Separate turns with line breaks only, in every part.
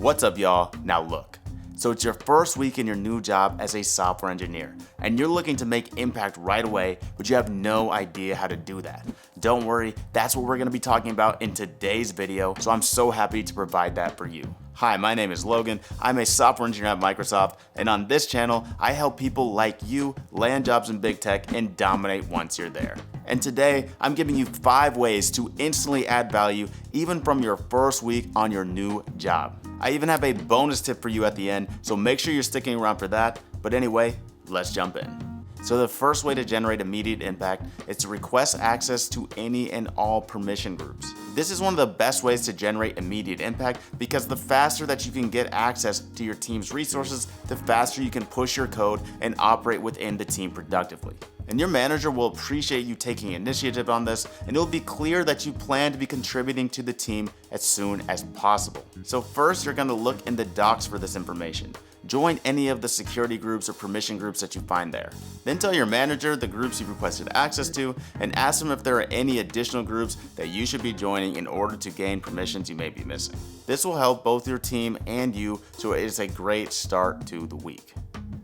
What's up, y'all? Now look. So it's your first week in your new job as a software engineer, and you're looking to make impact right away, but you have no idea how to do that. Don't worry, that's what we're gonna be talking about in today's video, so I'm so happy to provide that for you. Hi, my name is Logan. I'm a software engineer at Microsoft, and on this channel, I help people like you land jobs in big tech and dominate once you're there. And today, I'm giving you 5 ways to instantly add value even from your first week on your new job. I even have a bonus tip for you at the end, so make sure you're sticking around for that. But anyway, let's jump in. So the first way to generate immediate impact is to request access to any and all permission groups. This is one of the best ways to generate immediate impact because the faster that you can get access to your team's resources, the faster you can push your code and operate within the team productively. And your manager will appreciate you taking initiative on this, and it'll be clear that you plan to be contributing to the team as soon as possible. So first, you're gonna look in the docs for this information. Join any of the security groups or permission groups that you find there. Then tell your manager the groups you've requested access to and ask them if there are any additional groups that you should be joining in order to gain permissions you may be missing. This will help both your team and you, so it is a great start to the week.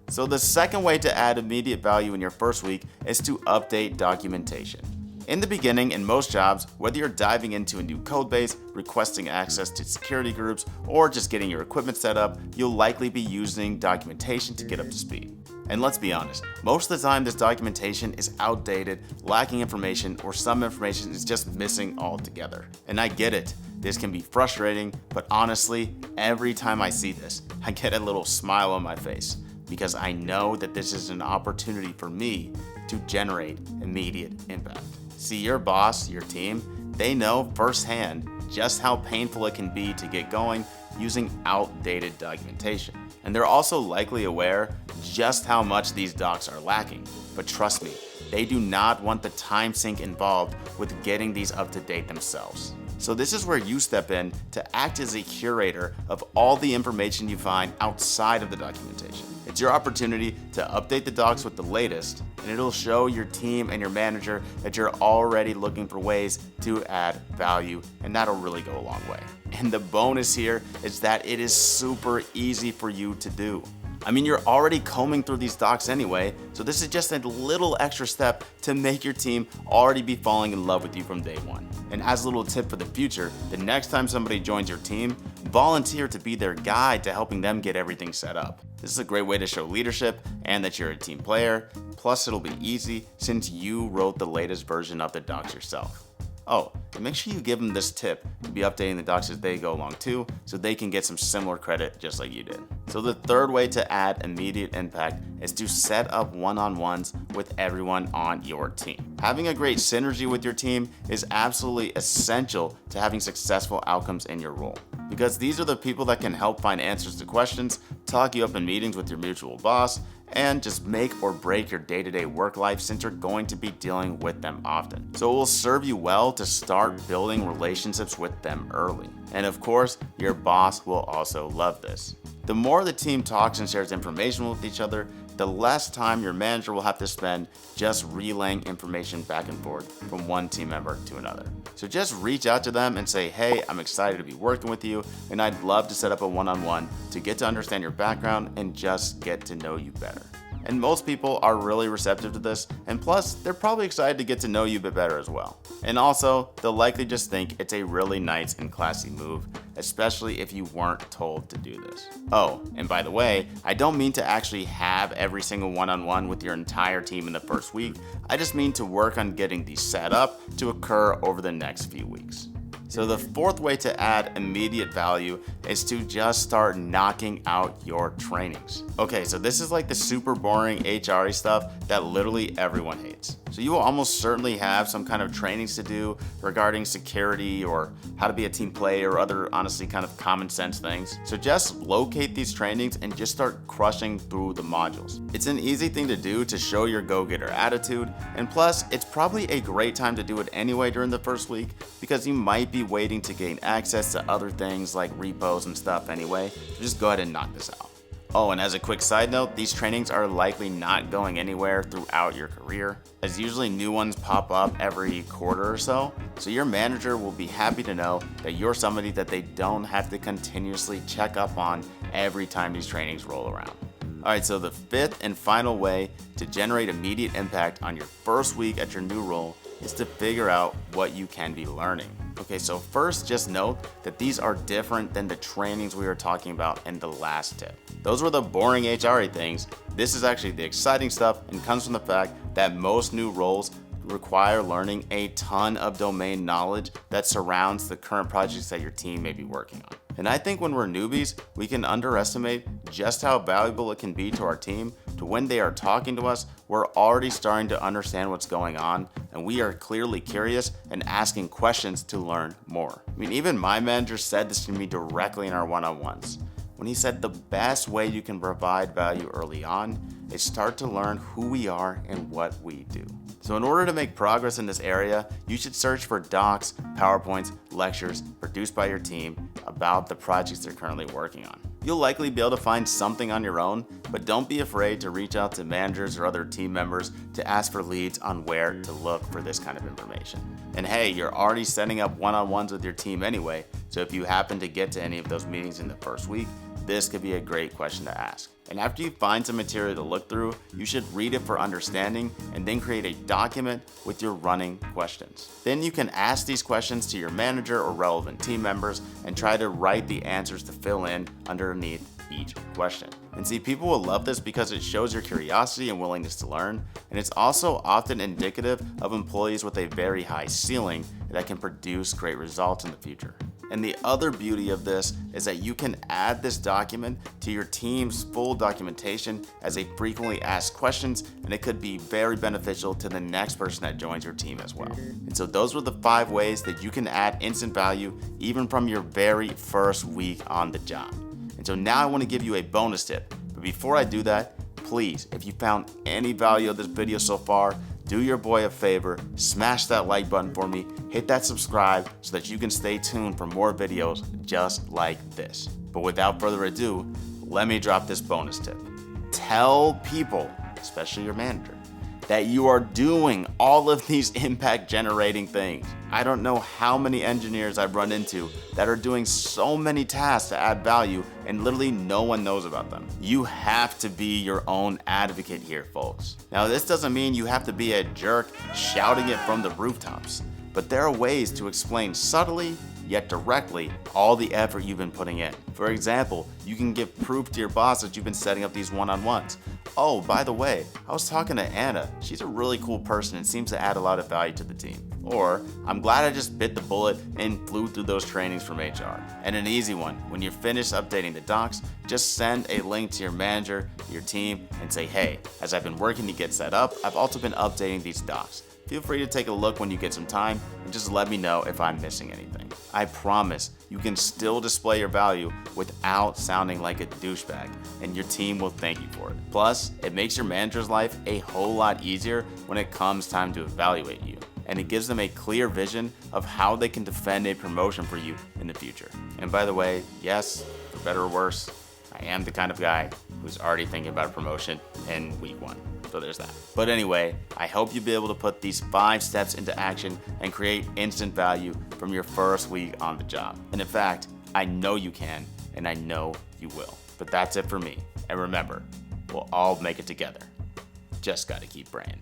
So the second way to add immediate value in your first week is to update documentation. In the beginning, in most jobs, whether you're diving into a new code base, requesting access to security groups, or just getting your equipment set up, you'll likely be using documentation to get up to speed. And let's be honest, most of the time this documentation is outdated, lacking information, or some information is just missing altogether. And I get it, this can be frustrating, but honestly, every time I see this, I get a little smile on my face because I know that this is an opportunity for me to generate immediate impact. See, your boss, your team, they know firsthand just how painful it can be to get going using outdated documentation. And they're also likely aware just how much these docs are lacking. But trust me, they do not want the time sink involved with getting these up to date themselves. So this is where you step in to act as a curator of all the information you find outside of the documentation. It's your opportunity to update the docs with the latest, and it'll show your team and your manager that you're already looking for ways to add value, and that'll really go a long way. And the bonus here is that it is super easy for you to do. I mean, you're already combing through these docs anyway, so this is just a little extra step to make your team already be falling in love with you from day one. And as a little tip for the future, the next time somebody joins your team, volunteer to be their guide to helping them get everything set up. This is a great way to show leadership and that you're a team player, plus it'll be easy since you wrote the latest version of the docs yourself. Oh, and make sure you give them this tip to be updating the docs as they go along too, so they can get some similar credit just like you did. So the third way to add immediate impact is to set up one-on-ones with everyone on your team. Having a great synergy with your team is absolutely essential to having successful outcomes in your role, because these are the people that can help find answers to questions, talk you up in meetings with your mutual boss, and just make or break your day-to-day work life since you're going to be dealing with them often. So it will serve you well to start building relationships with them early. And of course, your boss will also love this. The more the team talks and shares information with each other, the less time your manager will have to spend just relaying information back and forth from one team member to another. So just reach out to them and say, hey, I'm excited to be working with you, and I'd love to set up a one-on-one to get to understand your background and just get to know you better. And most people are really receptive to this, and plus, they're probably excited to get to know you a bit better as well. And also, they'll likely just think it's a really nice and classy move, especially if you weren't told to do this. Oh, and by the way, I don't mean to actually have every single one-on-one with your entire team in the first week. I just mean to work on getting these set up to occur over the next few weeks. So the fourth way to add immediate value is to just start knocking out your trainings. Okay, so this is like the super boring HR stuff that literally everyone hates. So you will almost certainly have some kind of trainings to do regarding security or how to be a team player or other honestly kind of common sense things. So just locate these trainings and just start crushing through the modules. It's an easy thing to do to show your go-getter attitude, and plus it's probably a great time to do it anyway during the first week because you might be waiting to gain access to other things like repos and stuff anyway. So just go ahead and knock this out. Oh, and as a quick side note, these trainings are likely not going anywhere throughout your career, as usually new ones pop up every quarter or so. So your manager will be happy to know that you're somebody that they don't have to continuously check up on every time these trainings roll around. Alright, so the fifth and final way to generate immediate impact on your first week at your new role is to figure out what you can be learning. Okay, so first just note that these are different than the trainings we were talking about in the last tip. Those were the boring HR things. This is actually the exciting stuff and comes from the fact that most new roles require learning a ton of domain knowledge that surrounds the current projects that your team may be working on. And I think when we're newbies, we can underestimate just how valuable it can be to our team to when they are talking to us, we're already starting to understand what's going on, and we are clearly curious and asking questions to learn more. I mean, even my manager said this to me directly in our one-on-ones, when he said the best way you can provide value early on is start to learn who we are and what we do. So in order to make progress in this area, you should search for docs, PowerPoints, lectures produced by your team about the projects they're currently working on. You'll likely be able to find something on your own, but don't be afraid to reach out to managers or other team members to ask for leads on where to look for this kind of information. And hey, you're already setting up one-on-ones with your team anyway, so if you happen to get to any of those meetings in the first week, this could be a great question to ask. And after you find some material to look through, you should read it for understanding and then create a document with your running questions. Then you can ask these questions to your manager or relevant team members and try to write the answers to fill in underneath each question. And see, people will love this because it shows your curiosity and willingness to learn, and it's also often indicative of employees with a very high ceiling that can produce great results in the future. And the other beauty of this is that you can add this document to your team's full documentation as a frequently asked questions, and it could be very beneficial to the next person that joins your team as well. And so those were the 5 ways that you can add instant value even from your very first week on the job. And so now I want to give you a bonus tip. But before I do that, please, if you found any value of this video so far, do your boy a favor, smash that like button for me, hit that subscribe so that you can stay tuned for more videos just like this. But without further ado, let me drop this bonus tip. Tell people, especially your manager, that you are doing all of these impact generating things. I don't know how many engineers I've run into that are doing so many tasks to add value and literally no one knows about them. You have to be your own advocate here, folks. Now, this doesn't mean you have to be a jerk shouting it from the rooftops, but there are ways to explain subtly yet directly all the effort you've been putting in. For example, you can give proof to your boss that you've been setting up these one-on-ones. Oh, by the way, I was talking to Anna. She's a really cool person and seems to add a lot of value to the team. Or, I'm glad I just bit the bullet and flew through those trainings from HR. And an easy one, when you're finished updating the docs, just send a link to your manager, your team, and say, hey, as I've been working to get set up, I've also been updating these docs. Feel free to take a look when you get some time and just let me know if I'm missing anything. I promise you can still display your value without sounding like a douchebag, and your team will thank you for it. Plus, it makes your manager's life a whole lot easier when it comes time to evaluate you, and it gives them a clear vision of how they can defend a promotion for you in the future. And by the way, yes, for better or worse, I am the kind of guy who's already thinking about a promotion in week 1. So there's that. But anyway, I hope you'll be able to put these 5 steps into action and create instant value from your first week on the job. And in fact, I know you can, and I know you will. But that's it for me. And remember, we'll all make it together. Just gotta keep praying.